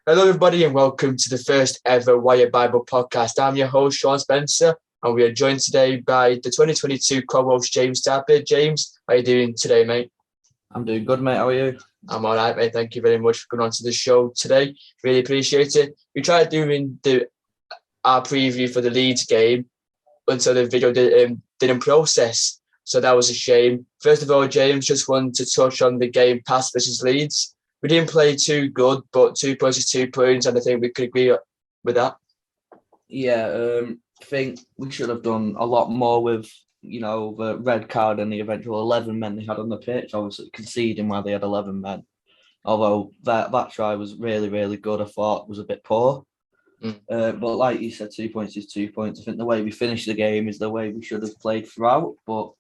Hello, everybody, and welcome to the first ever WireBible podcast. I'm your host, Sean Spencer, and we are joined today by the 2022 co-host, James Tapper. James, how are you doing today, mate? I'm doing good, mate. How are you? I'm all right, mate. Thank you very much for coming on to the show today. Really appreciate it. We tried doing our preview for the Leeds game until the video didn't process, so that was a shame. First of all, James, just wanted to touch on the game Past versus Leeds. We didn't play too good, but 2 points is 2 points, and I think we could agree with that. Yeah, I think we should have done a lot more with, the red card and the eventual 11 men they had on the pitch. Obviously conceding while they had 11 men. Although that try was really, really good, I thought was a bit poor. But like you said, 2 points is 2 points. I think the way we finished the game is the way we should have played throughout. But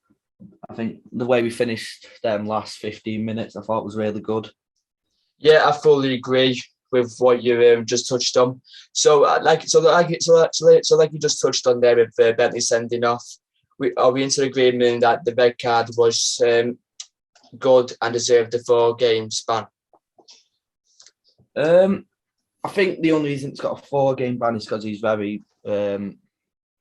I think the way we finished them last 15 minutes, I thought was really good. Yeah, I fully agree with what you just touched on. So, like you just touched on there with Bentley sending off. Are we into agreement that the red card was good and deserved the 4 games ban? I think the only reason it's got a 4 game ban is because he's very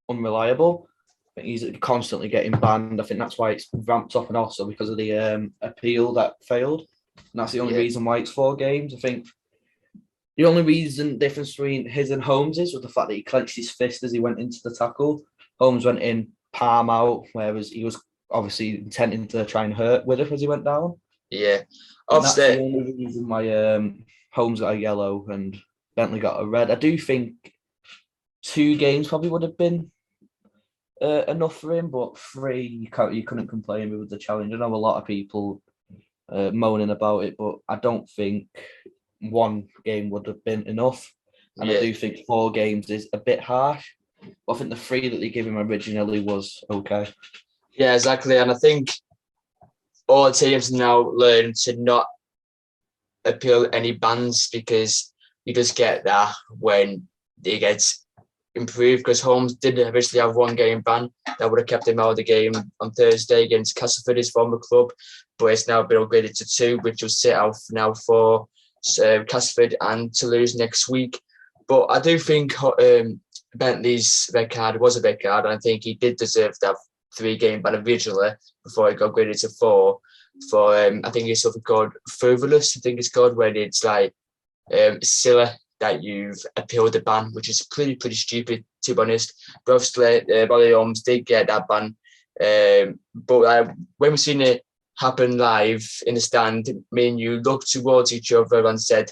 unreliable. I think he's constantly getting banned. I think that's why it's ramped up, and also because of the appeal that failed. And that's the only reason why it's 4 games. I think the only difference between his and Holmes was the fact that he clenched his fist as he went into the tackle. Holmes went in palm out, whereas he was obviously intending to try and hurt with it as he went down. Yeah, and that's the only reason why Holmes got a yellow and Bentley got a red. I do think 2 games probably would have been enough for him, but 3 you couldn't complain with the challenge. I know a lot of people moaning about it, but I don't think 1 game would have been enough. And I do think 4 games is a bit harsh. But I think the 3 that they gave him originally was okay. Yeah, exactly. And I think all teams now learn to not appeal any bans, because you just get that when they get improved, because Holmes did originally have 1 game ban that would have kept him out of the game on Thursday against Castleford, his former club, but it's now been upgraded to 2, which will sit out now for Castleford and Toulouse next week. But I do think Bentley's red card was a red card, and I think he did deserve that 3 game ban originally before it got upgraded to 4. For I think it's something called frivolous. I think it's called, when it's like silly that you've appealed the ban, which is clearly pretty stupid, to be honest. But obviously, Bolly Holmes did get that ban. But when we seen it happen live in the stand, me and you looked towards each other and said,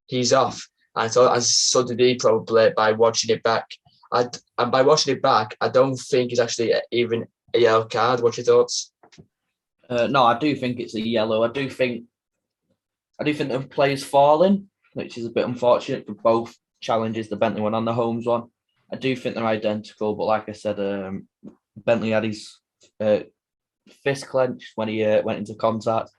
he's off. And so did he, probably, by watching it back. And by watching it back, I don't think it's actually even a yellow card. What's your thoughts? No, I do think it's a yellow. I do think the player's falling, which is a bit unfortunate for both challenges, the Bentley one and the Holmes one. I do think they're identical, but like I said, Bentley had his fist clenched when he went into contact.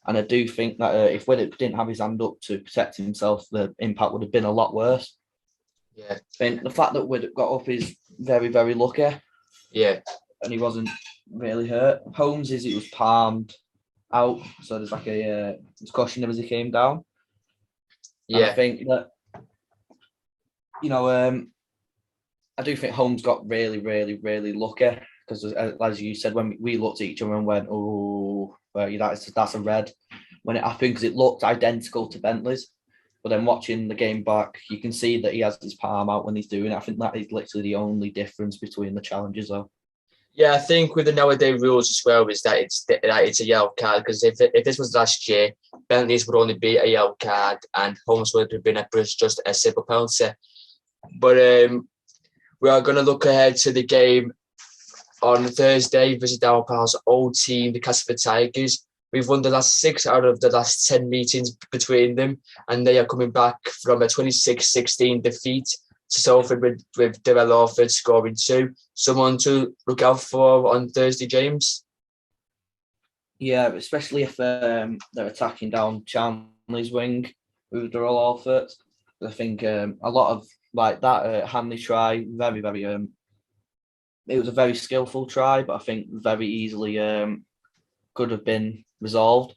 And I do think that if Widdop didn't have his hand up to protect himself, the impact would have been a lot worse. Yeah. And the fact that Widdop got up is very, very lucky. Yeah. And he wasn't really hurt. Holmes it was palmed out, so there's like a caution him as he came down. Yeah, and I think that I do think Holmes got really, really, really lucky, because as you said, when we looked at each other and went, "Oh, well, that's a red," when it happened, because it looked identical to Bentley's. But then watching the game back, you can see that he has his palm out when he's doing it. I think that is literally the only difference between the challenges, though. Yeah, I think with the nowadays rules as well is that it's a yellow card, because if this was last year, Bentley's would only be a yellow card and Holmes would have been just a simple penalty. But we are going to look ahead to the game on Thursday, visit our pals' old team, the Castleford Tigers. We've won the last 6 out of the last 10 meetings between them, and they are coming back from a 26-16 defeat to Salford with Darrell Orford scoring 2. Someone to look out for on Thursday, James? Yeah, especially if they're attacking down Chamley's wing with Darrell Orford. I think a lot of like that Hanley try, very, very it was a very skillful try, but I think very easily could have been resolved.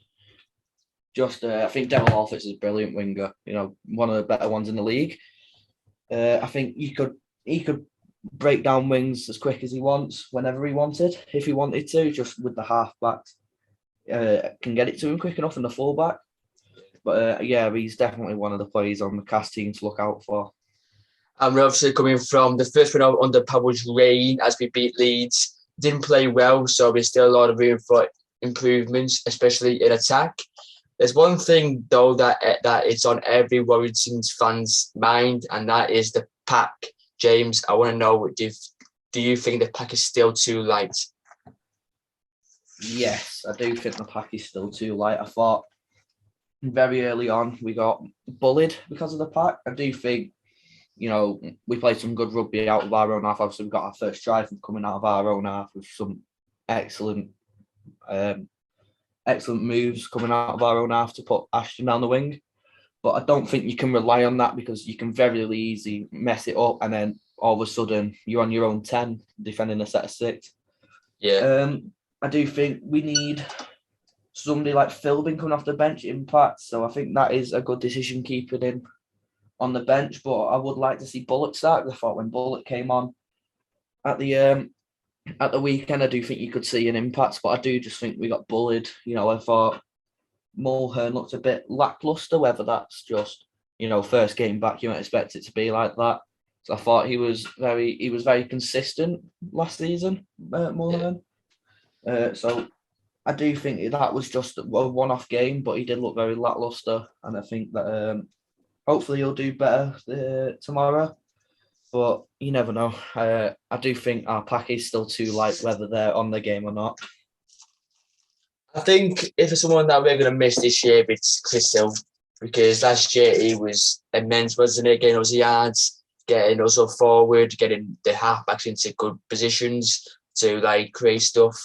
I think Devil Orford's is a brilliant winger. One of the better ones in the league. I think he could break down wings as quick as he wants, whenever he wanted, if he wanted to, just with the halfbacks. Can get it to him quick enough in the fullback. But yeah, he's definitely one of the players on the cast team to look out for. And we're obviously coming from the first one out under Powell's reign as we beat Leeds. Didn't play well, so there's still a lot of room for improvements, especially in attack. There's one thing, though, that it's on every Warrington's fans' mind, and that is the pack. James, I want to know, do you think the pack is still too light? Yes, I do think the pack is still too light. I thought very early on we got bullied because of the pack. I do think, we played some good rugby out of our own half. Obviously, we got our first try from coming out of our own half with some excellent moves coming out of our own half to put Ashton down the wing. But I don't think you can rely on that, because you can very easily mess it up, and then all of a sudden you're on your own 10 defending a set of 6. Yeah. I do think we need somebody like Philbin coming off the bench, impact. So I think that is a good decision, keeping him on the bench. But I would like to see Bullock start. I thought when Bullock came on at the weekend, I do think you could see an impact. But I do just think we got bullied. I thought Mulhern looked a bit lackluster. Whether that's just first game back, you don't expect it to be like that. So I thought he was very consistent last season, Mulhern. So I do think that was just a one-off game, but he did look very lackluster, and I think that hopefully he'll do better tomorrow. But you never know. I do think our pack is still too light, whether they're on the game or not. I think if there's someone that we're going to miss this year, it's Chris Hill, because last year he was immense, wasn't he? Getting us yards, getting us up forward, getting the halfbacks into good positions to create stuff.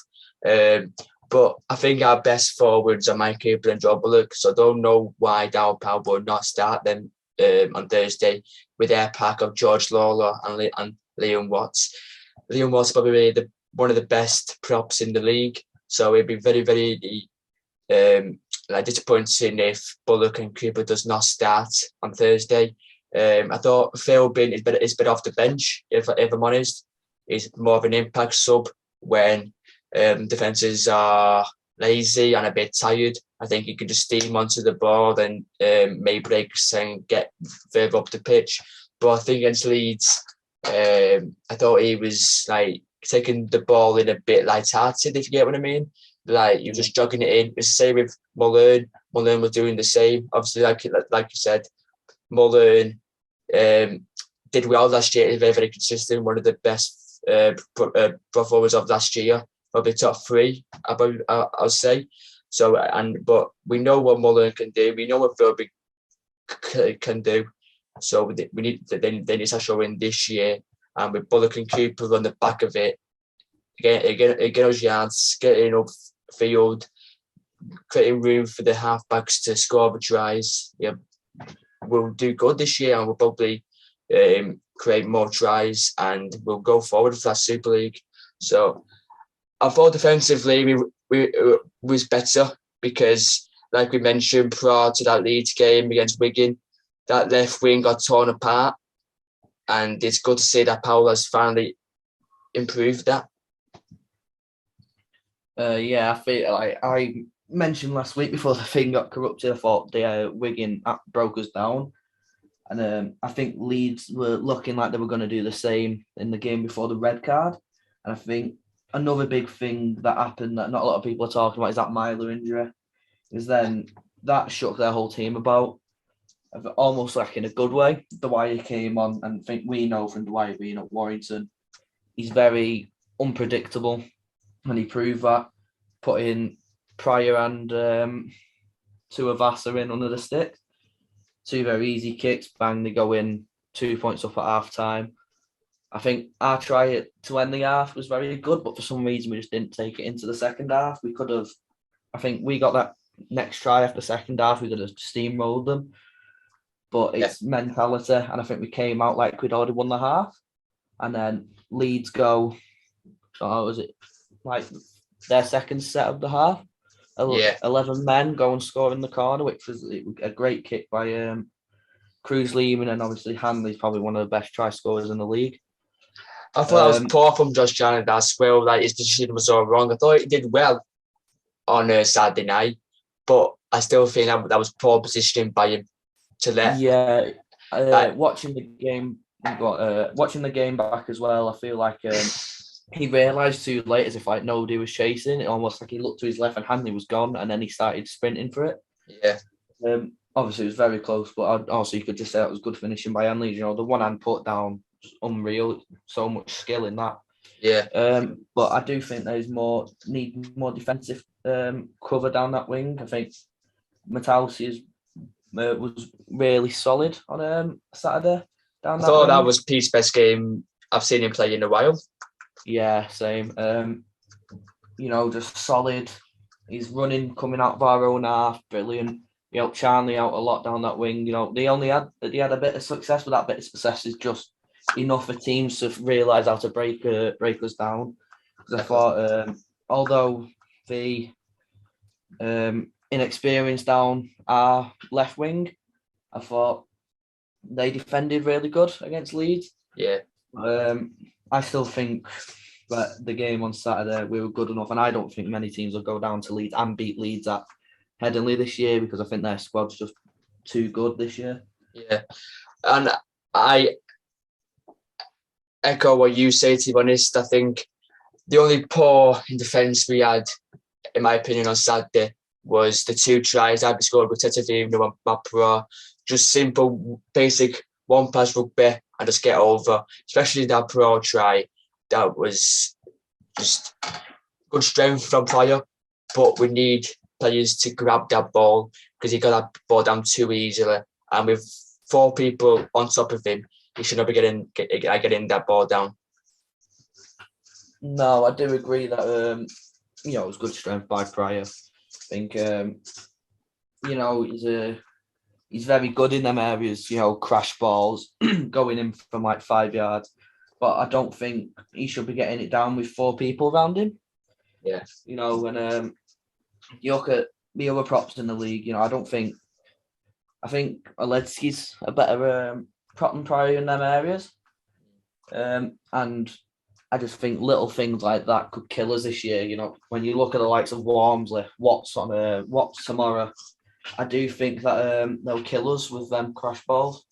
But I think our best forwards are Mike Cooper and Joe Bullock, so I don't know why Darryl Powell would not start them on Thursday with their pack of George Lawler and Liam Watts. Liam Watts is probably one of the best props in the league, so it'd be very disappointing if Bullock and Cooper does not start on Thursday. I thought Philbin is better off the bench, if I'm honest. He's more of an impact sub when defences are lazy and a bit tired. I think he can just steam onto the ball and make breaks and get further up the pitch. But I think against Leeds, I thought he was taking the ball in a bit light-hearted, if you get what I mean. You're just jogging it in. It's the same with Mulhern. Mulhern was doing the same. Obviously, like you said, Mulhern did well last year. He's very consistent. One of the best performers of last year. Probably top 3, I'll say. So, but we know what Mulhern can do. We know what Philby can do. So we need to start showing this year. And with Bullock and Cooper on the back of it, get us yards, getting up field, creating room for the halfbacks to score the tries. Yeah, we'll do good this year, and we'll probably create more tries, and we'll go forward for that Super League. So I thought defensively we was better, because, like we mentioned prior to that Leeds game against Wigan, that left wing got torn apart, and it's good to see that Powell has finally improved that. Yeah, I feel like I mentioned last week before the thing got corrupted, I thought the Wigan broke us down. And I think Leeds were looking like they were going to do the same in the game before the red card. And I think another big thing that happened that not a lot of people are talking about is that Myler injury. Is then that shook their whole team about, almost like in a good way. Dwyer came on, and I think we know from Dwyer being at Warrington, he's very unpredictable, and he proved that, putting Pryor and Tuivasa in under the stick. 2 very easy kicks, bang, they go in, 2 points up at half time. I think our try to end the half was very good, but for some reason we just didn't take it into the second half. We could have, I think we got that next try after the second half, we could have steamrolled them. But it's mentality, and I think we came out like we'd already won the half. And then Leeds go, was it like their second set of the half? Yeah. 11 men go and score in the corner, which was a great kick by Cruz Lehman, and obviously Hanley's probably one of the best try scorers in the league. I thought that was poor from Josh Janet as well. Like his decision was all wrong. I thought he did well on Saturday night, but I still think that was poor positioning by him to let. Yeah, watching the game back as well, I feel like he realised too late, as if like nobody was chasing. It almost like he looked to his left and Hanley was gone, and then he started sprinting for it. Yeah. Obviously, it was very close, but also you could just say that was good finishing by Hanley. You know, the one hand put down, unreal. So much skill in that. Yeah. But I do think need more defensive cover down that wing. I think Matalsi was really solid on Saturday. I thought that was Pete's best game I've seen him play in a while. Yeah, same. You know, just solid. He's running, coming out of our own half, brilliant. He helped Charlie out a lot down that wing. You know, they had a bit of success, but that bit of success is just enough for teams to realise how to break us down. Because I thought, although the inexperience down our left wing, I thought they defended really good against Leeds. Yeah. I still think that the game on Saturday we were good enough, and I don't think many teams will go down to Leeds and beat Leeds at Headingley this year, because I think their squad's just too good this year. Yeah, and I echo what you say, to be honest. I think the only poor in defence we had, in my opinion, on Saturday was the 2 tries that we scored with Tetevino and Mapra. Just simple, basic one-pass rugby and just get over, especially that Pro try. That was just good strength from Pryor, but we need players to grab that ball, because he got that ball down too easily, and with 4 people on top of him, he should not be getting that ball down. No, I do agree that you know, it was good strength by Pryor. I think you know, he's very good in them areas, you know, crash balls, going in from like 5 yards. But I don't think he should be getting it down with 4 people around him. Yeah. You know, when you look at the other props in the league, you know, I think Aletsky's a better prop than Pryor in them areas. And I just think little things like that could kill us this year. You know, when you look at the likes of Walmsley, Watts tomorrow, I do think that they'll kill us with them crash balls.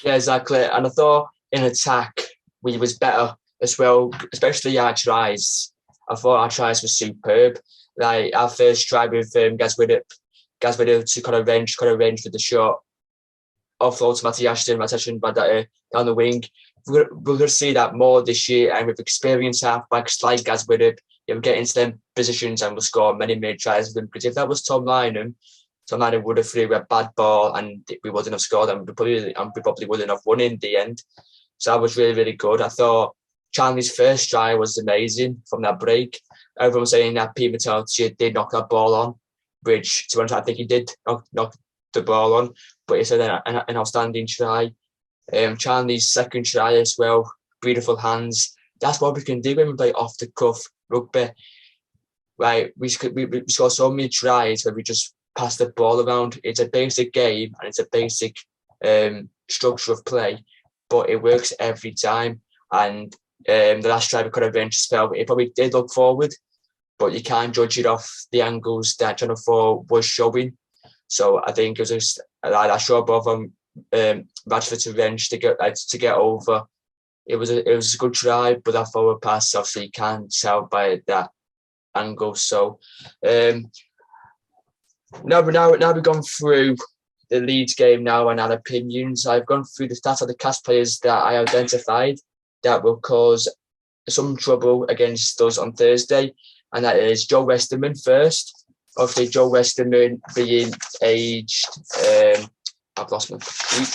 Yeah, exactly. And I thought in attack we was better as well, especially our tries. I thought our tries were superb. Like our first try with Gazwiddop to kind of range with the shot, offload to Matty Ashton by that down the wing. We're going to see that more this year, and with experienced halfbacks like Gazwiddop, we'll get into them positions and we'll score many tries with them. Because if that was Tom Lynham would have threw a bad ball and we wouldn't have scored, and we probably wouldn't have won in the end. So that was really, really good. I thought Charlie's first try was amazing from that break. Everyone was saying that Pete Matalci did knock that ball on, which, to be honest, I think he did knock the ball on, but it's an outstanding try. Charlie's second try as well, beautiful hands. That's what we can do when we play off the cuff rugby. Right, we score so many tries where we just pass the ball around. It's a basic game and it's a basic structure of play, but it works every time. And the last try we could have been spell, it probably did look forward, but you can't judge it off the angles that Channel 4 was showing. So I think it was just a short ball from Radford to Wrench to get over. It was a good try, but that forward pass obviously you can't tell by that angle. So now we've gone through the Leeds game now and our opinions. I've gone through the stats of the cast players that I identified that will cause some trouble against us on Thursday, and that is Joe Westerman first. Obviously, Joe Westerman being aged, I've lost my sheet.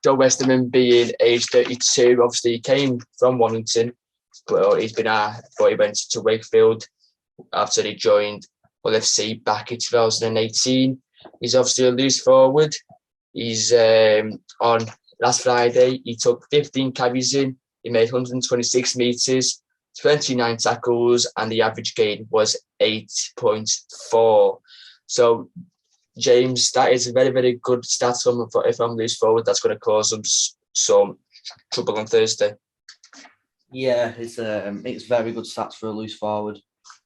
Joe Westerman being aged 32. Obviously, he came from Warrington, but he went to Wakefield after he joined LFC back in 2018. He's obviously a loose forward. He's on last Friday. He took 15 carries in. He made 126 metres, 29 tackles, and the average gain was 8.4. So, James, that is a very, very good stat if I'm loose forward. That's going to cause them some trouble on Thursday. Yeah, it's very good stats for a loose forward,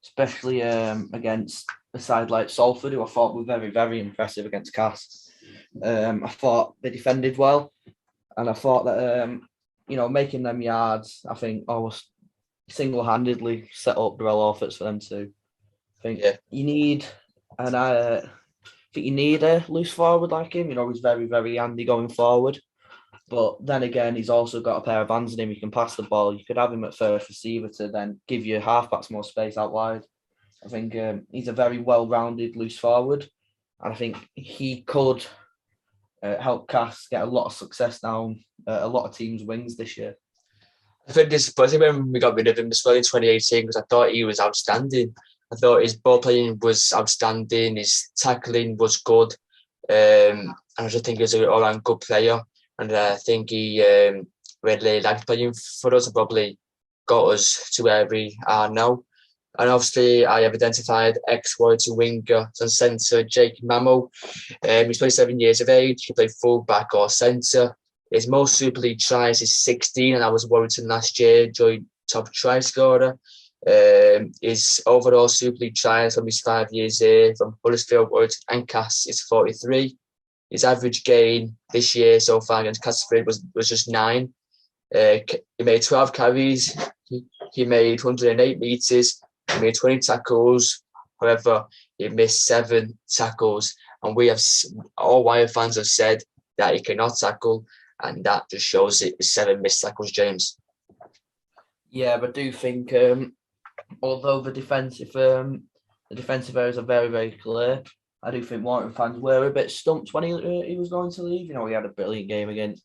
especially against a side like Salford, who I thought were very, very impressive against Cass. I thought they defended well, and I thought that making them yards, I think almost single-handedly set up the offense for them too. I think you need, and I think you need a loose forward like him. He's very, very handy going forward. But then again, he's also got a pair of hands in him. He can pass the ball. You could have him at first receiver to then give your halfbacks more space out wide. I think he's a very well-rounded loose forward. And I think he could help Cass get a lot of success down a lot of teams' wings this year. I think disappointing when we got rid of him as well in 2018 because I thought he was outstanding. I thought his ball playing was outstanding. His tackling was good. And I just think he's an all-round good player. And I think he really liked playing for us and probably got us to where we are now. And obviously, I have identified ex-Warrington winger and centre Jake Mamo. He's 27 years of age. He can play full-back or centre. His most Super League tries is 16, and I was Warrington last year, joined top try scorer. His overall Super League tries from his 5 years here from Huddersfield, Warrington and Cass is 43. His average gain this year so far against Castleford was just 9. He made 12 carries. He made 108 metres. He made 20 tackles. However, he missed 7 tackles. And we have all Wire fans have said that he cannot tackle, and that just shows it with 7 missed tackles, James. Yeah, but I do think although the defensive areas are very, very clear, I do think Warrington fans were a bit stumped when he was going to leave. He had a brilliant game against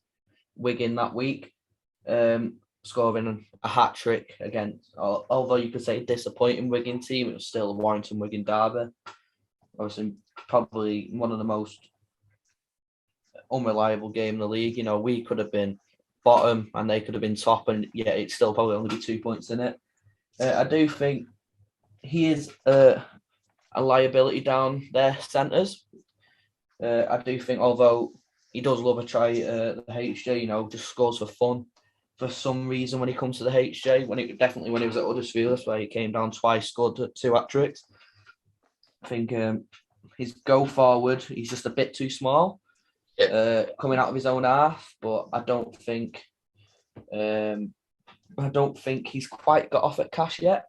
Wigan that week, scoring a hat-trick against, although you could say disappointing Wigan team, it was still a Warrington-Wigan derby. Obviously, probably one of the most unreliable game in the league. We could have been bottom and they could have been top, and yeah, it'd still probably only be 2 points in it. I do think he is a liability down their centres. I do think, although he does love a try at the HJ, just scores for fun. For some reason, when he comes to the HJ, when he was at Huddersfield, that's why he came down twice, scored 2 hat-tricks. I think his go forward, he's just a bit too small, coming out of his own half. But I don't think he's quite got off at Cash yet.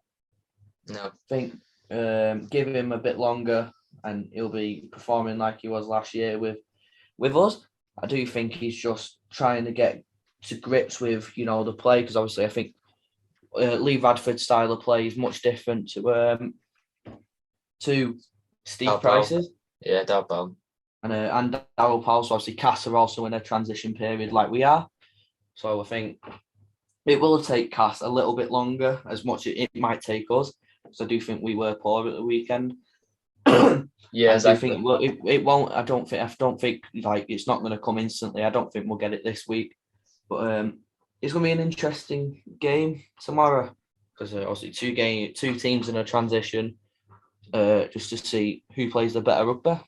No, I think give him a bit longer and he'll be performing like he was last year with us. I do think he's just trying to get to grips with the play, because obviously I think Lee Radford's style of play is much different to Steve Price's. Yeah, Dalbell. And Darryl Powell. So obviously Cass are also in a transition period like we are. So I think it will take Cass a little bit longer, as much as it might take us. So I do think we were poor at the weekend. Yeah, exactly. I do think it won't. I don't think like it's not going to come instantly. I don't think we'll get it this week. But it's going to be an interesting game tomorrow, because obviously two teams in a transition, just to see who plays the better rugby.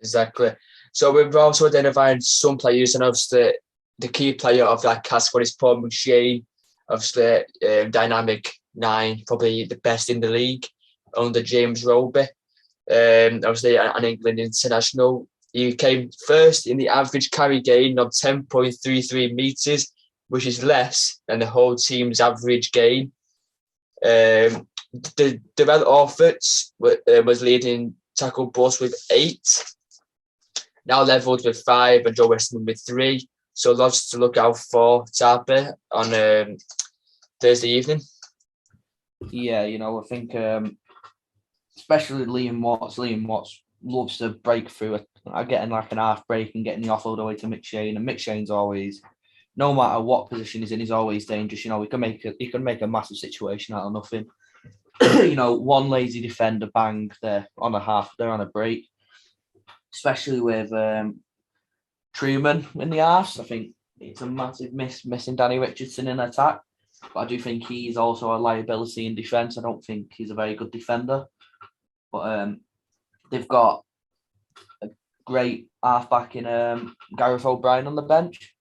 Exactly. So we've also identified some players, and obviously the key player of that Cass squad is Paul McShane. Obviously, dynamic 9, probably the best in the league under James Roby. Obviously, an England international. He came first in the average carry gain of 10.33 metres, which is less than the whole team's average gain. The Darrell Orford was leading tackle bus with 8, now levelled with 5, and Joe Westman with 3. So lots to look out for Tarpe on Thursday evening. Yeah, I think especially Liam Watts loves to break through getting like an half break and getting the offload away to McShane. And McShane's always, no matter what position he's in, he's always dangerous. He can make a massive situation out of nothing. One lazy defender, bang, they're on a break. Especially with Truman in the arse. I think it's a massive miss missing Danny Richardson in attack. but I do think he's also a liability in defence. I don't think he's a very good defender. But they've got a great halfback in Gareth O'Brien on the bench.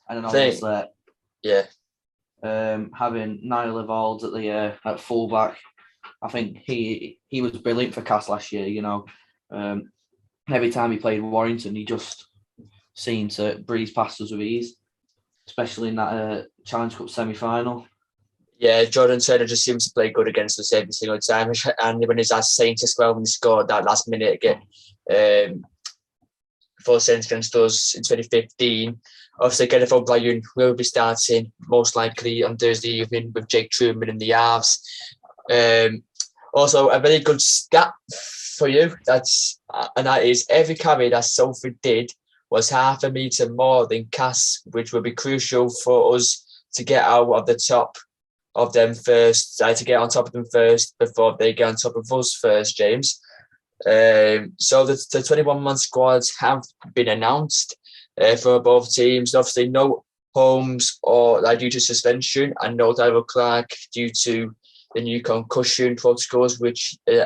And then obviously having Niall Evalds at the at fullback, I think he was brilliant for Cass last year. You know, every time he played Warrington, he just seemed to breeze past us with ease, especially in that Challenge Cup semi-final. Yeah, Jordan Turner just seems to play good against us every single time. And when he's at Saints as well, when he scored that last minute again for Saints against us in 2015. Obviously, Gareth O'Brien will be starting most likely on Thursday evening with Jake Truman in the halves. Also, a very good stat for you, that is every carry that Salford did was half a metre more than Cass, which will be crucial for us to get out of the top of them first, to get on top of them first before they get on top of us first, James. So the 21-man squads have been announced for both teams. Obviously, no Holmes due to suspension, and no Tyler Clark due to the new concussion protocols, which you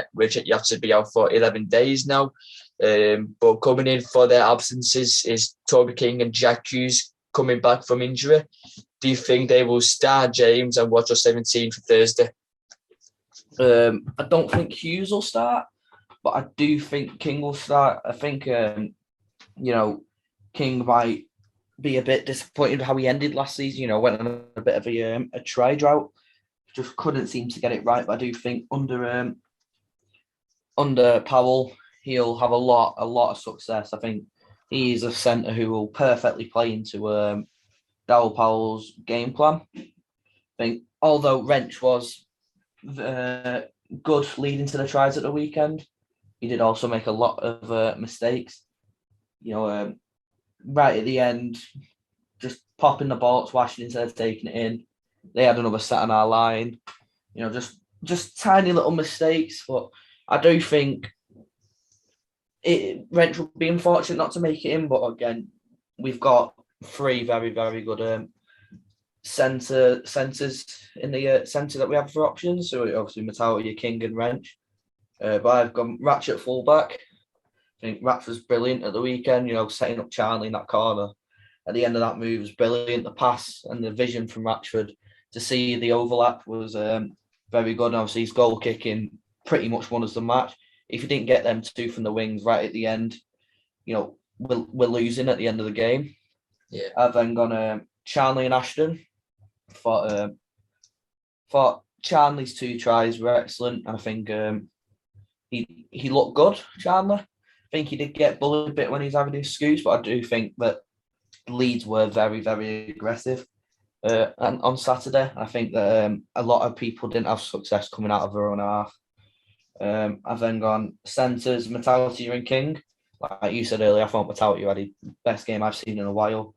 have to be out for 11 days now. But coming in for their absences is Toby King and Jack Hughes coming back from injury. Do you think they will start, James, and watch your 17 for Thursday? I don't think Hughes will start, but I do think King will start. I think, King might be a bit disappointed with how he ended last season. You know, went on a bit of a try drought. Just couldn't seem to get it right. But I do think under Powell, he'll have a lot of success. I think he's a centre who will perfectly play into Darryl Powell's game plan. I think although Wrench was good leading to the tries at the weekend, he did also make a lot of mistakes. You know, right at the end, just popping the ball to Washington instead of taking it in. They had another set on our line. You know, just tiny little mistakes. But I do think Wrench will be unfortunate not to make it in. But again, we've got three very, very good centres in the centre that we have for options. So obviously Matauti, King and Wrench. But I've gone Ratch at fullback. I think Ratch was brilliant at the weekend, you know, setting up Charlie in that corner. At the end of that move was brilliant. The pass and the vision from Ratchford to see the overlap was very good. And obviously his goal kicking pretty much won us the match. If you didn't get them two from the wings right at the end, you know, we're losing at the end of the game. Yeah. I've then gone Charlie and Ashton. Thought Charlie's two tries were excellent. And I think he looked good, Chandler. I think he did get bullied a bit when he's having his scoots, but I do think that Leeds were very, very aggressive and on Saturday. I think that a lot of people didn't have success coming out of their own half. I've then gone centres, Matauti and King. Like you said earlier, I thought Matauti had the best game I've seen in a while.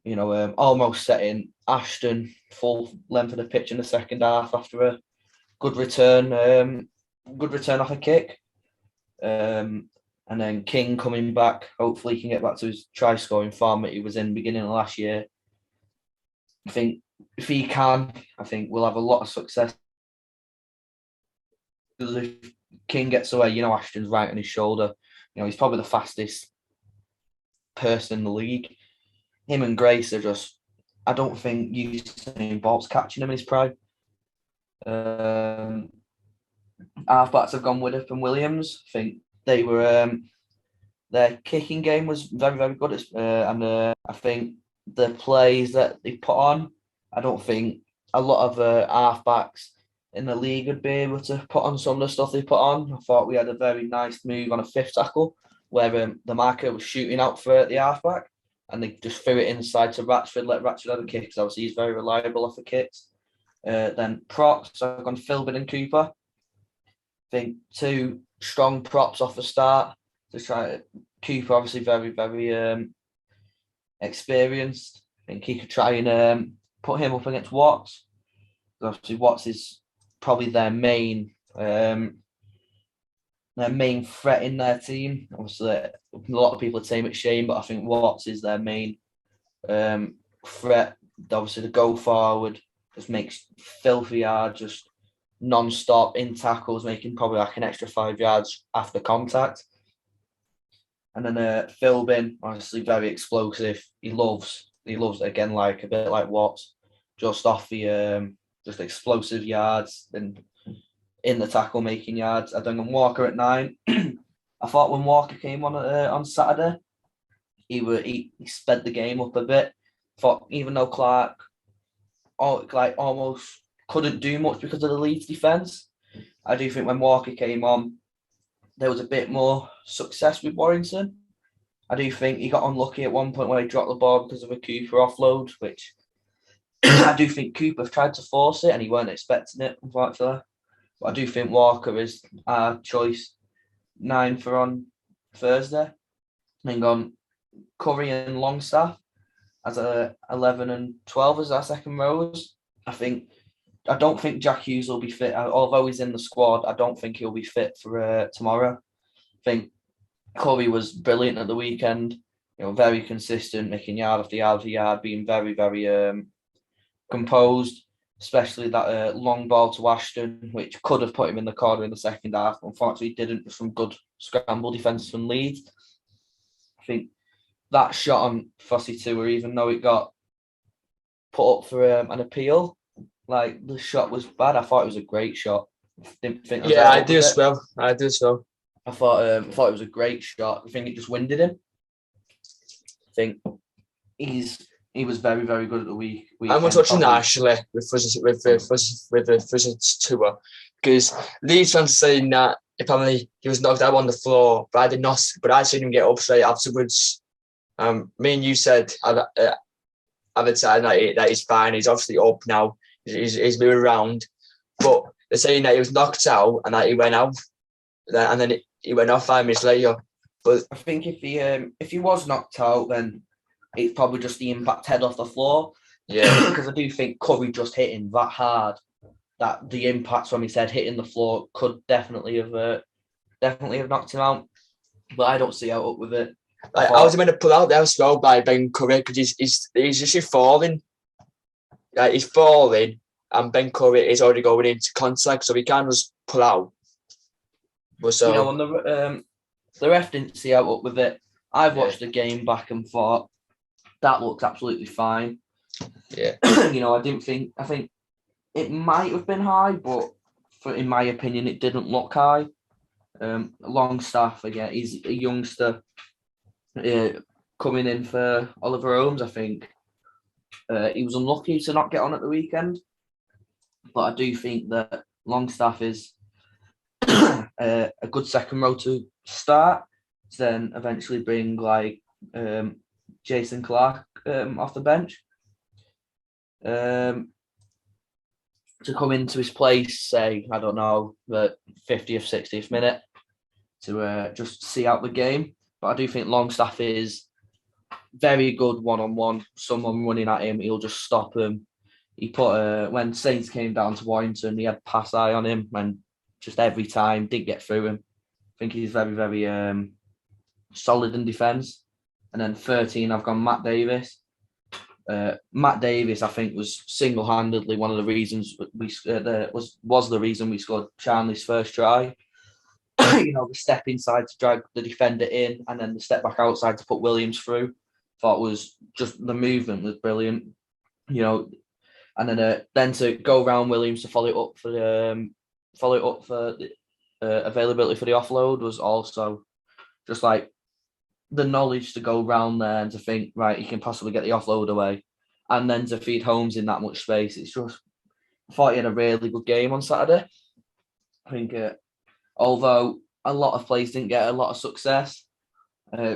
You know, almost setting Ashton full length of the pitch in the second half after a good return off a kick. And then King coming back. Hopefully he can get back to his try scoring form that he was in beginning of last year. I think if he can, I think we'll have a lot of success. Because if King gets away, you know, Ashton's right on his shoulder. You know, he's probably the fastest person in the league. Him and Grace are just, I don't think Usain Bolt's catching him in his prime. Halfbacks have gone Widdop and Williams. I think they were their kicking game was very, very good, and I think the plays that they put on, I don't think a lot of halfbacks in the league would be able to put on some of the stuff they put on. I thought we had a very nice move on a fifth tackle where the marker was shooting out for the halfback and they just threw it inside to Ratchford, let Ratchford have a kick because obviously he's very reliable off the kicks. Then props, so I've gone Philbin and Cooper. I think two strong props off the start to try. Cooper obviously very, very experienced. I think he could try and put him up against Watts. Obviously, Watts is probably their main threat in their team. Obviously, a lot of people are saying it's Shane, but I think Watts is their main threat. Obviously, the go forward just makes filthy yards, just non-stop in tackles, making probably like an extra 5 yards after contact. And then Philbin, obviously very explosive. He loves it again, like a bit like Watts, just off the just explosive yards and in the tackle making yards. I think Walker at 9. I thought when Walker came on Saturday, he sped the game up a bit. Thought even though Clark almost couldn't do much because of the Leeds defence, I do think when Walker came on, there was a bit more success with Warrington. I do think he got unlucky at one point where he dropped the ball because of a Cooper offload, which I do think Cooper tried to force it and he weren't expecting it, unfortunately. But I do think Walker is our choice 9 for on Thursday. Then gone Curry and Longstaff as 11 and 12 as our second rows. I don't think Jack Hughes will be fit, although he's in the squad. I don't think he'll be fit for tomorrow. I think Curry was brilliant at the weekend. Very consistent, making yard after yard after yard, being very, very composed. Especially that long ball to Ashton, which could have put him in the corner in the second half. Unfortunately, didn't. With some good scramble defence from Leeds. I think that shot on Fossey Tour, even though it got put up for an appeal, like the shot was bad. I thought it was a great shot. Didn't think I do as well. I thought it was a great shot. I think it just winded him. I think he was very, very good at the week. I'm touching that actually with the tour, because Leeds fans are saying that apparently he was knocked out on the floor, but I did not. But I seen him get up straight afterwards. Me and you said at the time that he's fine. He's obviously up now. He's moving around, but they're saying that he was knocked out and that he went out, and then he went off 5 minutes later. But I think if he was knocked out, then it's probably just the impact head off the floor. Yeah, because I do think Curry just hit him that hard that the impact when he said hitting the floor could definitely have knocked him out. But I don't see how up with it. I was going to pull out there as well by Ben Curry because he's just falling. He's falling, and Ben Curry is already going into contact, so he can't just pull out. But so on the ref didn't see how up with it. I've watched the game back and thought that looks absolutely fine. Yeah. I think it might have been high, but in my opinion, it didn't look high. Longstaff again, he's a youngster coming in for Oliver Holmes. I think he was unlucky to not get on at the weekend, but I do think that Longstaff is a good second row to start, to then eventually bring like Jason Clark off the bench to come into his place, say, I don't know, the 50th, 60th minute to just see out the game. But I do think Longstaff is very good one-on-one. Someone running at him, he'll just stop him. He put when Saints came down to Warrington, he had pass eye on him and just every time did get through him. I think he's very, very solid in defence. And then 13, I've gone Matt Davis. Matt Davis, I think, was single-handedly one of the reasons was the reason we scored Charnley's first try. The step inside to drag the defender in, and then the step back outside to put Williams through. Thought was just the movement was brilliant. And then to go around Williams to follow it up for the availability for the offload was also just like the knowledge to go round there and to think, right, he can possibly get the offload away, and then to feed Holmes in that much space. It's just, I thought he had a really good game on Saturday. I think, although a lot of plays didn't get a lot of success,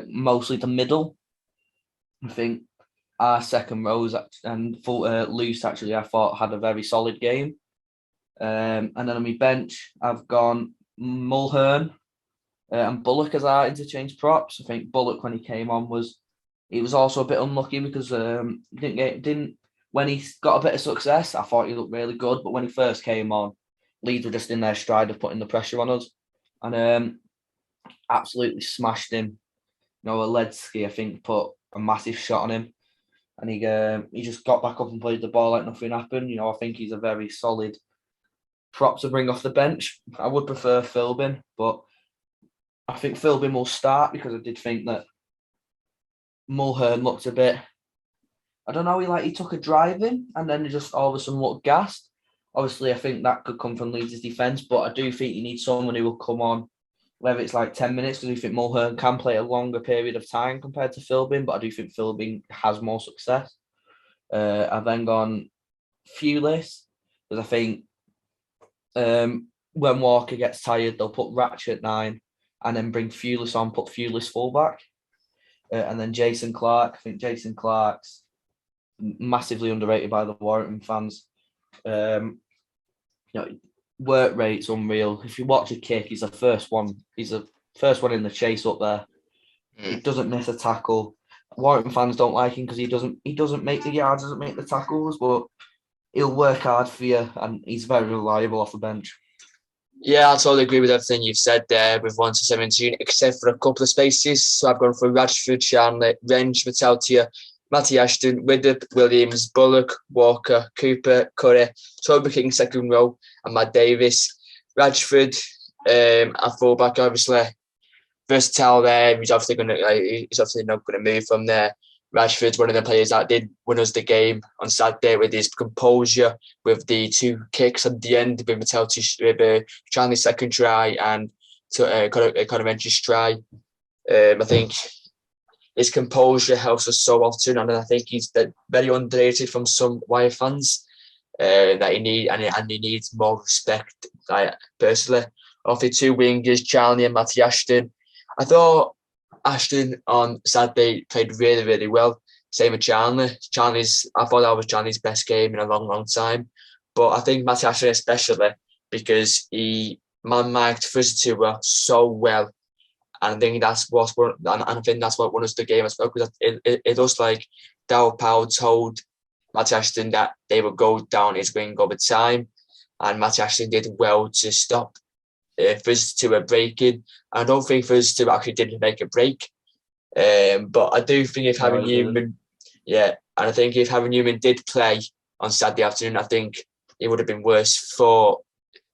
mostly the middle, I think our second rows and Loose actually, I thought had a very solid game. And then on my bench, I've gone Mulhern and Bullock as our interchange props. I think Bullock, when he came on, was also a bit unlucky because when he got a bit of success, I thought he looked really good, but when he first came on, Leeds were just in their stride of putting the pressure on us, and absolutely smashed him. Aledzki, I think, put a massive shot on him. and he just got back up and played the ball like nothing happened. You know, I think he's a very solid prop to bring off the bench. I would prefer Philbin, but I think Philbin will start because I did think that Mulhern looked a bit. I don't know. He took a drive in and then he just all of a sudden looked gassed. Obviously, I think that could come from Leeds' defence, but I do think you need someone who will come on, whether it's like 10 minutes, because I do think Mulhern can play a longer period of time compared to Philbin, but I do think Philbin has more success. I've then gone Fewless, because I think when Walker gets tired, they'll put Ratchet 9 and then bring Fewless on, put Fewless fullback. And then Jason Clark. I think Jason Clark's massively underrated by the Warrington fans. Work rate's unreal. If you watch a kick, he's the first one. He's the first one in the chase up there. He doesn't miss a tackle. Warrington fans don't like him because he doesn't make the yards, doesn't make the tackles, but he'll work hard for you, and he's very reliable off the bench. Yeah, I totally agree with everything you've said there with 1 to 17, except for a couple of spaces. So I've gone for Rashford, Shanley, Renge, Metaltia, Matty Ashton, Widdop, Williams, Bullock, Walker, Cooper, Curry, Toby King, second row, and Matt Davis. Rashford, a fullback, obviously. Versatile there. He's obviously not going to move from there. Rashford's one of the players that did win us the game on Saturday with his composure, with the 2 kicks at the end, with Charlie's second try and Conor Venture's try. I think his composure helps us so often, and I think he's very underrated from some Wire fans. That he needs more respect. Personally, of the 2 wingers, Charlie and Matty Ashton, I thought Ashton on Saturday played really, really well. Same with Charlie. I thought that was Charlie's best game in a long, long time. But I think Matty Ashton especially, because he man-marked Fuzzatua so well. And I think that's what won us the game as well, because it looks like Dow Powell told Matty Ashton that they would go down his wing over time. And Matty Ashton did well to stop Fuzzatua breaking. I don't think Fuzzatua actually didn't make a break. But I do think if Harry Newman, and I think if Harry Newman did play on Saturday afternoon, I think it would have been worse for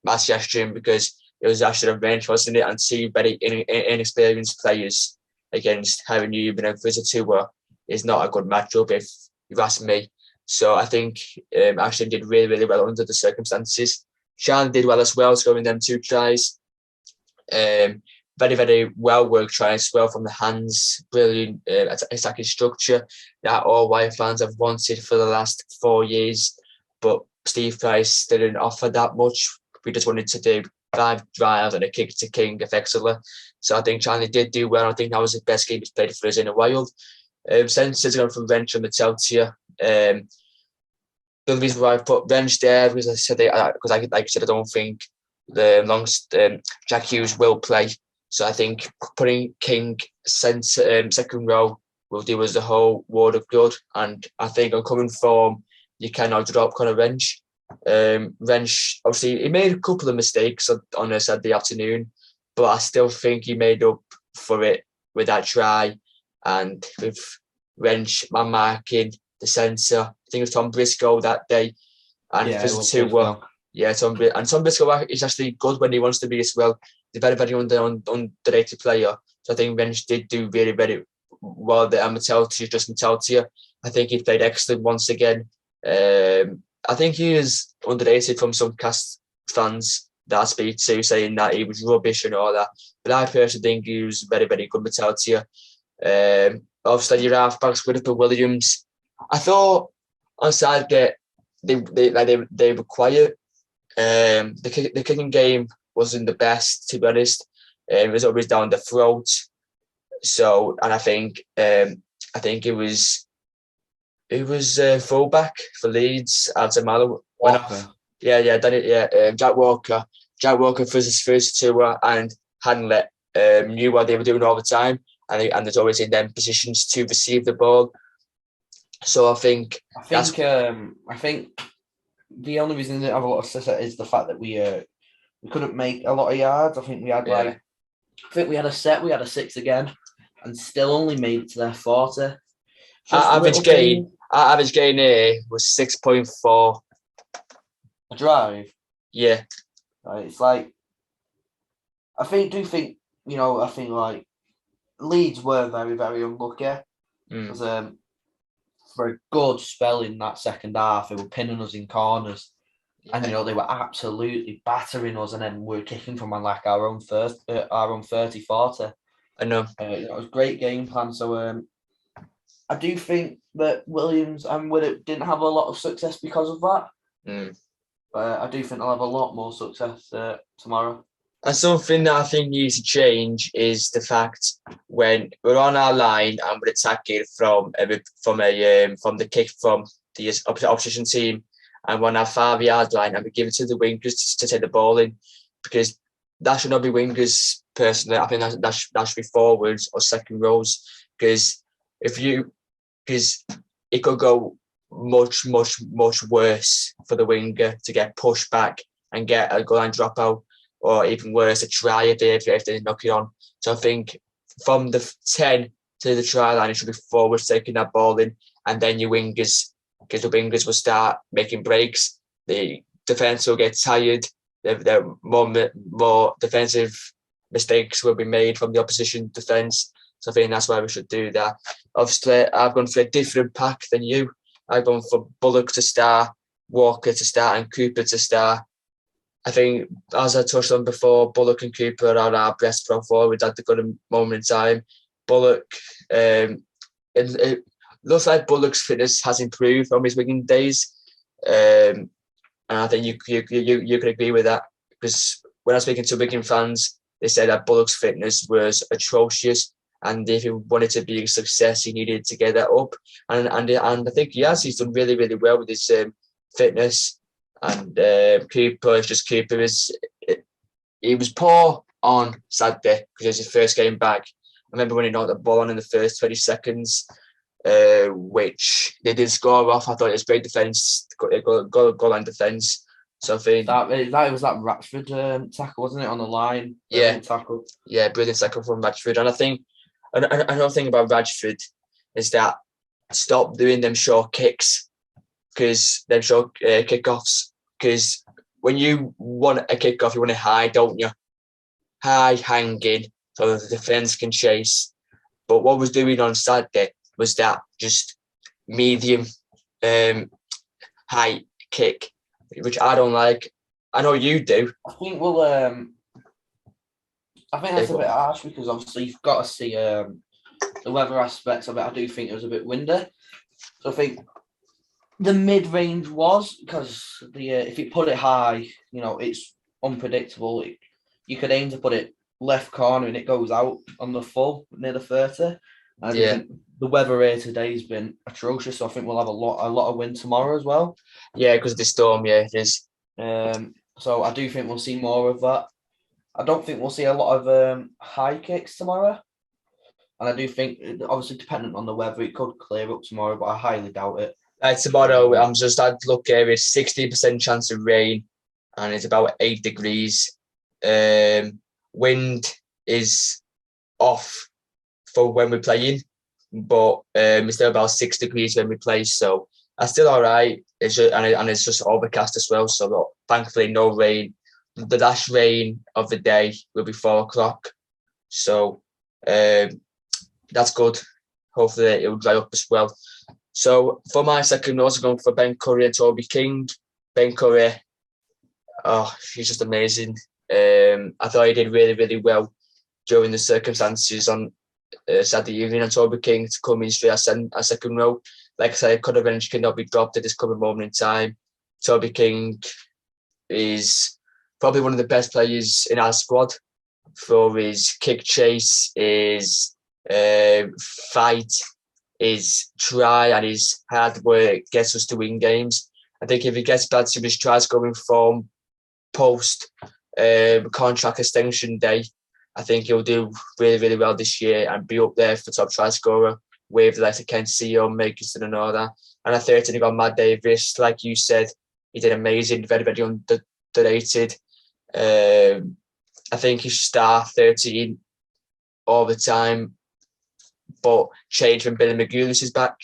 Matty Ashton, because it was actually a range, wasn't it? And 2 very inexperienced players against Harry Newman and Fuzzatua is not a good matchup, if you've asked me. So I think Ashton did really, really well under the circumstances. Sean did well as well, scoring them 2 tries. Very, very well worked tries, well from the hands, brilliant attacking structure that all Wire fans have wanted for the last 4 years. But Steve Price didn't offer that much. We just wanted to do 5 drives and a kick to King effectively. So I think Charlie did do well. I think that was the best game he's played for us in a while. Since he's gone from Wrench and Meteltia, the reason why I put Wrench there, because I said, I don't think Jack Hughes will play. So I think putting King second row will do us the whole world of good. And I think on coming form, you cannot drop Conor Wrench. Wrench, obviously, he made a couple of mistakes on a Saturday afternoon, but I still think he made up for it with that try. And with Wrench, man marking, the centre, I think it was Tom Briscoe that day. And Tom Briscoe is actually good when he wants to be as well. He's a very, very underrated player. So I think Wrench did do very, very well there. And Meteltia, I think he played excellent once again. I think he is underrated from some cast fans that I speak to, saying that he was rubbish and all that. But I personally think he was very, very good, Meteltia. Obviously, your halfbacks, Widdop and Williams. I thought on Saturday they were quiet. The kicking game wasn't the best, to be honest. It was always down the throat. So, and I think it was fullback for Leeds. Altamala went off. Jack Walker. Jack Walker for his first 2 and Hanley knew what they were doing all the time, and there's always in them positions to receive the ball. So I think the only reason they didn't have a lot of success is the fact that we couldn't make a lot of yards. I think we had we had a 6 again, and still only made it to their 40. Average gain Our average gain here was 6.4. A drive. Yeah. Right? It's like I think like Leeds were very, very unlucky because for a good spell in that second half, they were pinning us in corners. And they were absolutely battering us, and then we were kicking from like our own 30, 40. I know. It was a great game plan. So I do think that Williams and Widdop didn't have a lot of success because of that. But I do think they'll have a lot more success tomorrow. And something that I think needs to change is the fact when we're on our line and we're attacking from the kick from the opposition team, and we're on our 5-yard line and we give it to the wingers to take the ball in, because that should not be wingers personally. I think that should be forwards or second rows, because it could go much worse for the winger to get pushed back and get a goal line dropout, or even worse, a try if they knock it on. So I think from the 10 to the try line, it should be forwards taking that ball in, and then your wingers, because the wingers will start making breaks. The defence will get tired. There more defensive mistakes will be made from the opposition defence. So I think that's why we should do that. Obviously, I've gone for a different pack than you. I've gone for Bullock to start, Walker to start, and Cooper to start. I think, as I touched on before, Bullock and Cooper are our best pro forwards at the good moment in time. Bullock, it looks like Bullock's fitness has improved from his Wigan days, and I think you could agree with that, because when I was speaking to Wigan fans, they said that Bullock's fitness was atrocious, and if he wanted to be a success, he needed to get that up, and I think he's done really well with his fitness. And Cooper is just Cooper. He was poor on Saturday because it was his first game back. I remember when he knocked the ball on in the first 20 seconds, which they did score off. I thought it was great defence, goal line defence. So I think that was that Ratchford tackle, wasn't it, on the line? Brilliant tackle. Yeah, brilliant tackle from Ratchford. And I think another thing about Ratchford is that stop doing them short kicks, because them short kickoffs. Because when you want a kick-off, you want it high, don't you? High, hanging, so the defence can chase. But what was doing on Saturday was that just medium high kick, which I don't like. I know you do. I think that's a bit harsh, because obviously you've got to see the weather aspects of it. I do think it was a bit windy. So I think the mid-range was, because if you put it high, it's unpredictable. You could aim to put it left corner and it goes out on the full near the 30. I think the weather here today has been atrocious, so I think we'll have a lot of wind tomorrow as well. Yeah, because of the storm. Yeah, it is. So I do think we'll see more of that. I don't think we'll see a lot of high kicks tomorrow. And I do think, obviously, dependent on the weather, it could clear up tomorrow, but I highly doubt it. Tomorrow, I'm just had to look here. It's 60% chance of rain, and it's about 8 degrees. Wind is off for when we're playing, but it's still about 6 degrees when we play, so that's still all right. It's just overcast as well, so thankfully no rain. The last rain of the day will be 4 o'clock, so that's good. Hopefully it will dry up as well. So for my second note, I'm going for Ben Curry and Toby King. Ben Curry, he's just amazing. I thought he did really well during the circumstances on Saturday evening, and Toby King to come in straight a second row. Like I said, could have cannot be dropped at this current moment in time. Toby King is probably one of the best players in our squad for his kick chase, his fight, his try, and his hard work gets us to win games. I think if he gets back to his try scoring form post contract extension day, I think he'll do really well this year and be up there for top try scorer with the likes of Ken Seo, Makerson and all that. And I think he got Matt Davis, like you said, he did amazing, very underrated. I think he should start 13 all the time, but change when Billy McGulis is back.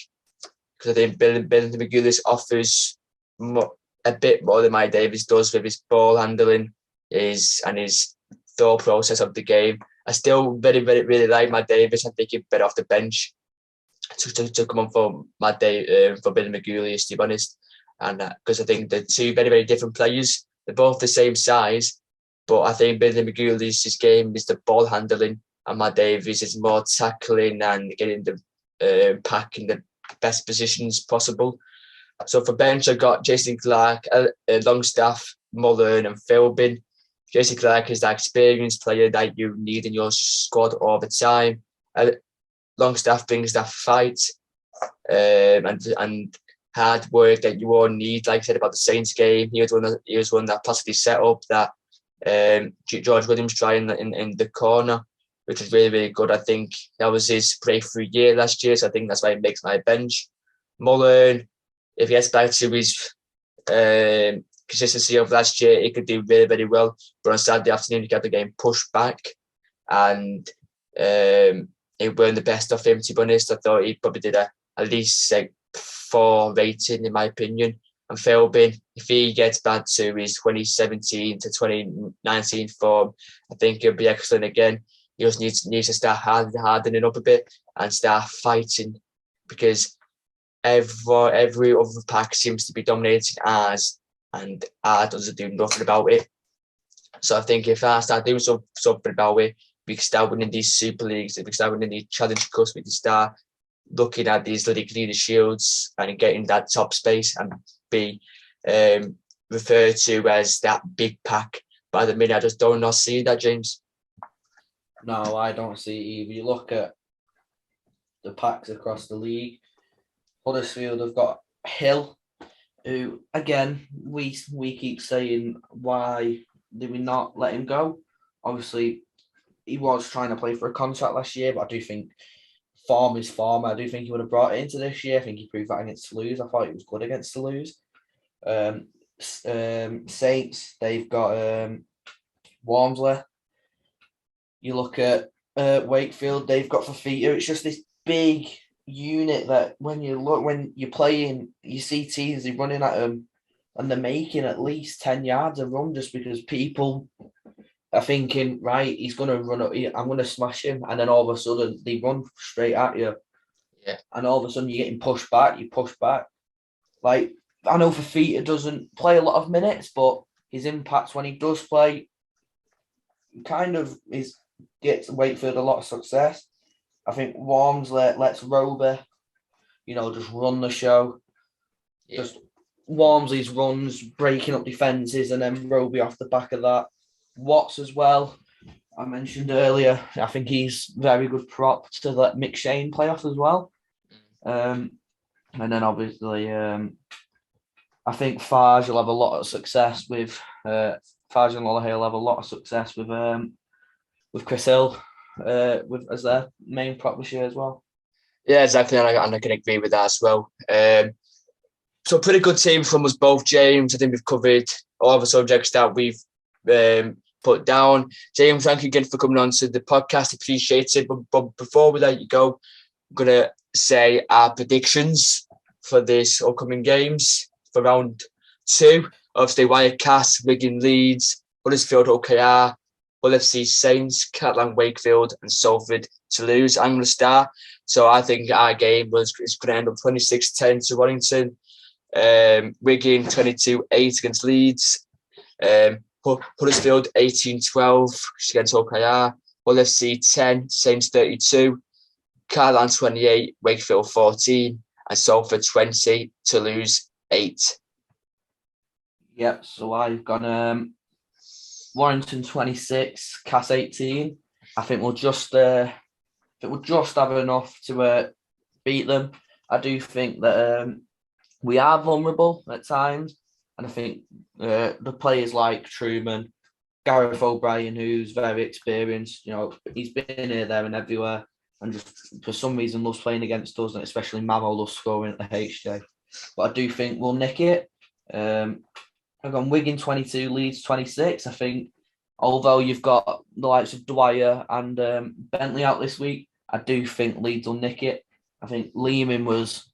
because I think Benjamin McGulis offers a bit more than Mike Davis does with his ball handling and his thought process of the game. I still really like Matt Davis. I think he's better off the bench to come on for for Billy McGulius, to be honest. And because I think they're two very different players. They're both the same size, but I think Billy McGulius' game is the ball handling, and Matt Davis is more tackling and getting the pack in the best positions possible. So for bench, I got Jason Clark, Longstaff, Mullen, and Philbin. Jason Clark is that experienced player that you need in your squad all the time. Longstaff brings that fight and hard work that you all need. Like I said about the Saints game, he was one that possibly set up that George Williams trying in the corner, which was really good. I think that was his breakthrough year last year, so I think that's why he makes my bench. Mullen, if he gets back to his consistency of last year, he could do very well. But on Saturday afternoon, he got the game pushed back, and it weren't the best of him, to be honest. I thought he probably did at least 4 rating, in my opinion. And Philbin, if he gets back to his 2017 to 2019 form, I think he'll be excellent again. He just needs to start hardening up a bit and start fighting, because every other pack seems to be dominating ours, and ours doesn't do nothing about it. So I think if I start doing something about it, we can start winning these Super Leagues, we can start winning these Challenge Cups, we can start looking at these League Leader Shields and getting that top space and be referred to as that big pack. But at the minute, I just don't not see that, James. No, I don't see it either. You look at the packs across the league. Huddersfield have got Hill, who, again, we keep saying, why did we not let him go? Obviously, he was trying to play for a contract last year, but I do think form is form. I do think he would have brought it into this year. I think he proved that against Toulouse. I thought he was good against Toulouse. Saints, they've got Walmsley. You look at Wakefield, they've got Fafita. It's just this big unit that when you're playing, you see teams are running at them and they're making at least 10 yards a run just because people are thinking, right, he's going to run up, I'm going to smash him. And then all of a sudden they run straight at you. Yeah. And all of a sudden you're getting pushed back, you push back. Like, I know Fafita doesn't play a lot of minutes, but his impact when he does play kind of gets Wakefield a lot of success. I think Walmsley lets Roby, just run the show. Yeah. Just Walmsley's runs, breaking up defences, and then Roby off the back of that. Watts as well, I mentioned earlier. I think he's very good prop to let Mick Shane play off as well. And then obviously, I think Farge will have a lot of success with Farge and Lollahey will have a lot of success with Chris Hill as their main prop this year as well. Yeah, exactly, and I can agree with that as well. So pretty good team from us both, James. I think we've covered all the subjects that we've put down. James, thank you again for coming on to the podcast. Appreciate it. But before we let you go, I'm going to say our predictions for this upcoming games for round 2. Obviously, Wirecast, Wigan Leeds, Huddersfield OKR, Hull FC Saints, Catalan Wakefield, and Salford Toulouse. I'm going to start. So I think our game is going to end up 26-10 to Warrington. Wigan 22-8 against Leeds. Huddersfield 18-12 against OKR. Hull FC 10, Saints 32. Catalan 28, Wakefield 14, and Salford 20, Toulouse 8. Yep, so I've got Warrington 26, Cass 18. I think we'll just have enough to beat them. I do think that we are vulnerable at times, and I think the players like Truman, Gareth O'Brien, who's very experienced, he's been here, there, and everywhere, and just for some reason loves playing against us, and especially Mamo loves scoring at the HJ. But I do think we'll nick it. I've gone Wigan 22, Leeds 26. I think, although you've got the likes of Dwyer and Bentley out this week, I do think Leeds will nick it. I think Lehman was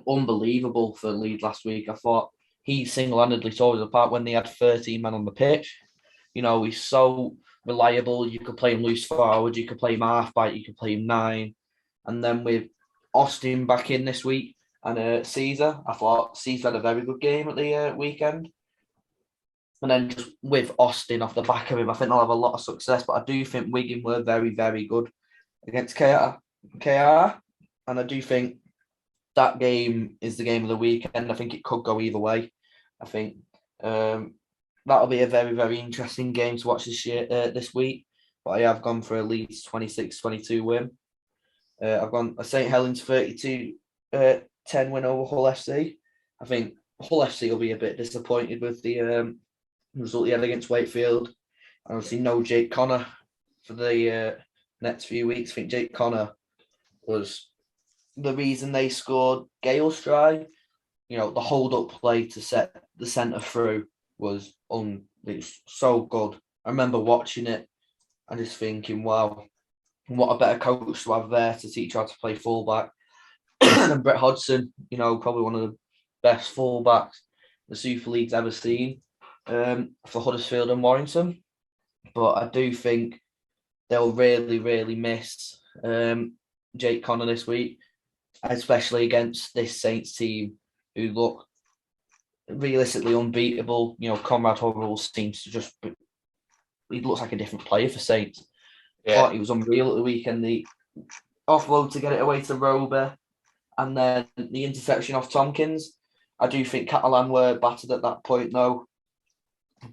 unbelievable for Leeds last week. I thought he single-handedly tore us apart when they had 13 men on the pitch. He's so reliable. You could play him loose forward, you could play him half-back, you could play him 9. And then with Austin back in this week and Caesar, I thought Caesar had a very good game at the weekend. And then just with Austin off the back of him, I think they'll have a lot of success. But I do think Wigan were very, very good against KR. And I do think that game is the game of the weekend. I think it could go either way. I think that'll be a very, very interesting game to watch this week. But I have gone for a Leeds 26-22 win. I've gone a St Helens 32-10 win over Hull FC. I think Hull FC will be a bit disappointed with the result he had against Wakefield. Obviously, no Jake Connor for the next few weeks. I think Jake Connor was the reason they scored Gale's try. The hold-up play to set the centre through was so good. I remember watching it and just thinking, wow, what a better coach to have there to teach how to play fullback. And Brett Hodgson, probably one of the best fullbacks the Super League's ever seen for Huddersfield and Warrington. But I do think they'll really, really miss Jake Connor this week, especially against this Saints team who look realistically unbeatable. Conrad Hurrell seems to he looks like a different player for Saints. Yeah. I thought he was unreal at the weekend. The offload to get it away to Rober and then the interception off Tompkins. I do think Catalan were battered at that point though,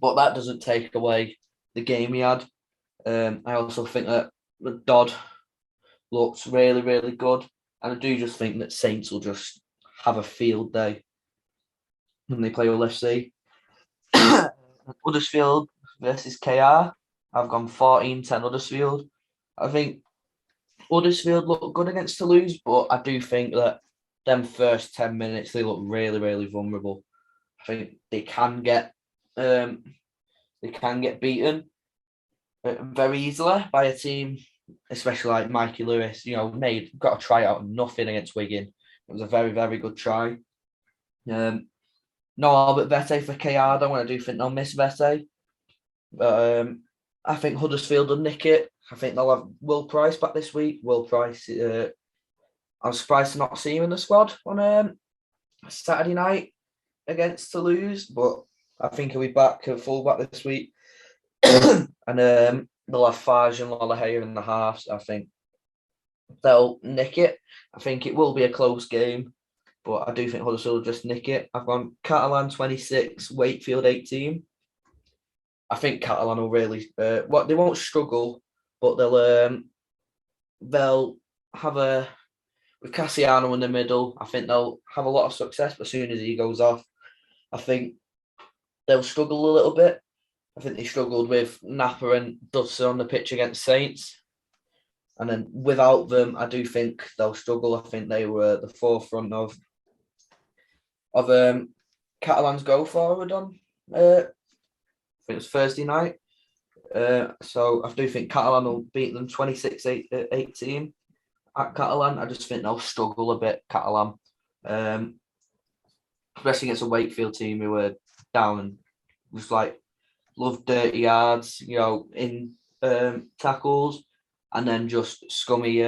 but that doesn't take away the game he had. I also think that Dodd looks really, really good. And I do just think that Saints will just have a field day when they play with FC. Huddersfield versus KR. I've gone 14-10 Huddersfield. I think Huddersfield look good against Toulouse, but I do think that them first 10 minutes, they look really, really vulnerable. I think they can get beaten very easily by a team, especially like Mikey Lewis, got a try out of nothing against Wigan. It was a very, very good try. No Albert Vete for KR, though, and I do think they'll miss Vete. But I think Huddersfield will nick it. I think they'll have Will Price back this week. Will Price, I'm surprised to not see him in the squad on Saturday night against Toulouse, but I think he'll be back at fullback this week. And they'll have Fage and Lollahea in the halves. I think they'll nick it. I think it will be a close game, but I do think Huddersfield will just nick it. I've gone Catalan 26, Wakefield 18. I think Catalan will really, they won't struggle, but they'll have with Cassiano in the middle, I think they'll have a lot of success, but as soon as he goes off, I think they'll struggle a little bit. I think they struggled with Napa and Dudson on the pitch against Saints. And then without them, I do think they'll struggle. I think they were at the forefront of Catalan's go forward on, I think it was Thursday night. So I do think Catalan will beat them 26-18 at Catalan. I just think they'll struggle a bit, Catalan. Especially against a Wakefield team who were down and was love dirty yards, in tackles, and then just scummy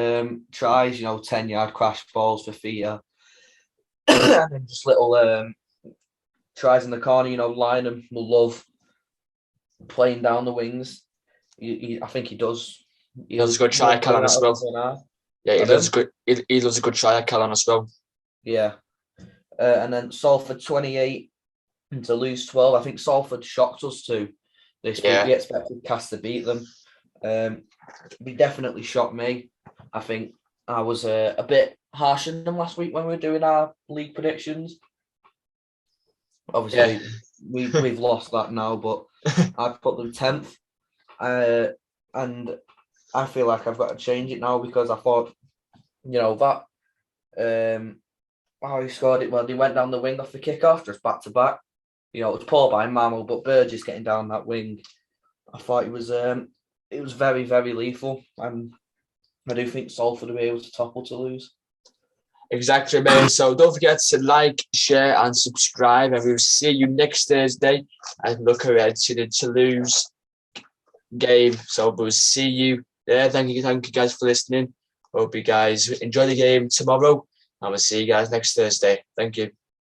tries, 10-yard crash balls for Fia. And then just little tries in the corner, Lynham will love playing down the wings. I think he does. He does a good try at Callan as well. Yeah, he does a good try at Callan as well. Yeah. And then Salford 28 and Toulouse 12. I think Salford shocked us too this week. We expected Cass to beat them. They definitely shocked me. I think I was a bit harsh on them last week when we were doing our league predictions. Obviously, we've lost that now, but I've put them 10th. And I feel like I've got to change it now because I thought, that how he scored it. Well, they went down the wing off the kickoff, just back to back. It was poor by Mammal, but Burgess getting down that wing, I thought it was very, very lethal. And I do think Salford will be able to topple Toulouse. Exactly, man. So don't forget to like, share, and subscribe. And we'll see you next Thursday and look ahead to the Toulouse game. So we'll see you there. Thank you guys for listening. Hope you guys enjoy the game tomorrow. And we'll see you guys next Thursday. Thank you.